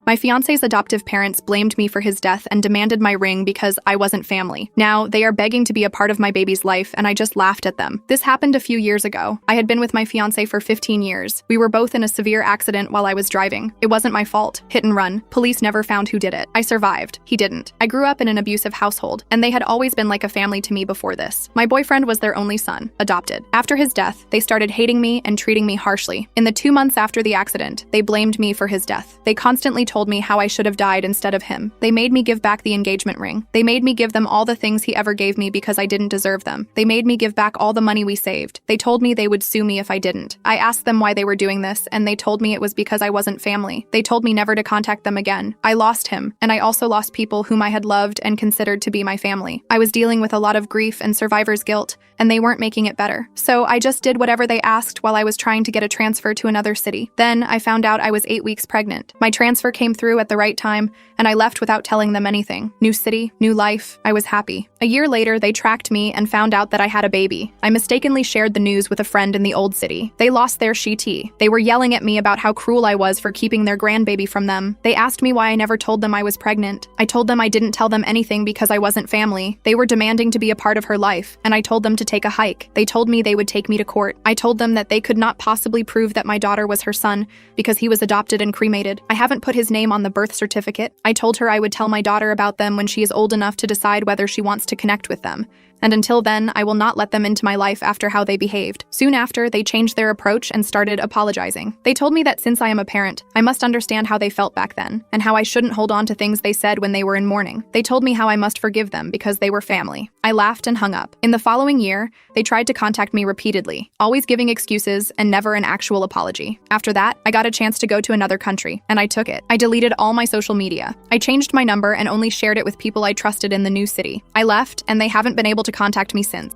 My fiancé's adoptive parents blamed me for his death and demanded my ring because I wasn't family. Now, they are begging to be a part of my baby's life, and I just laughed at them. This happened a few years ago. I had been with my fiancé for 15 years. We were both in a severe accident while I was driving. It wasn't my fault. Hit and run. Police never found who did it. I survived. He didn't. I grew up in an abusive household, and they had always been like a family to me before this. My boyfriend was their only son, adopted. After his death, they started hating me and treating me harshly. In the 2 months after the accident, they blamed me for his death. They constantly told me how I should have died instead of him. They made me give back the engagement ring. They made me give them all the things he ever gave me because I didn't deserve them. They made me give back all the money we saved. They told me they would sue me if I didn't. I asked them why they were doing this, and they told me it was because I wasn't family. They told me never to contact them again. I lost him, and I also lost people whom I had loved and considered to be my family. I was dealing with a lot of grief and survivor's guilt, and they weren't making it better. So I just did whatever they asked while I was trying to get a transfer to another city. Then I found out I was 8 weeks pregnant. My transfer came through at the right time, and I left without telling them anything. New city, new life. I was happy. A year later, they tracked me and found out that I had a baby. I mistakenly shared the news with a friend in the old city. They lost their she-tea. They were yelling at me about how cruel I was for keeping their grandbaby from them. They asked me why I never told them I was pregnant. I told them I didn't tell them anything because I wasn't family. They were demanding to be a part of her life, and I told them to take a hike. They told me they would take me to court. I told them that they could not possibly prove that my daughter was her son because he was adopted and cremated. I haven't put his name on the birth certificate. I told her I would tell my daughter about them when she is old enough to decide whether she wants to connect with them. And until then, I will not let them into my life after how they behaved. Soon after, they changed their approach and started apologizing. They told me that since I am a parent, I must understand how they felt back then, and how I shouldn't hold on to things they said when they were in mourning. They told me how I must forgive them because they were family. I laughed and hung up. In the following year, they tried to contact me repeatedly, always giving excuses and never an actual apology. After that, I got a chance to go to another country, and I took it. I deleted all my social media. I changed my number and only shared it with people I trusted in the new city. I left, and they haven't been able to contact me since.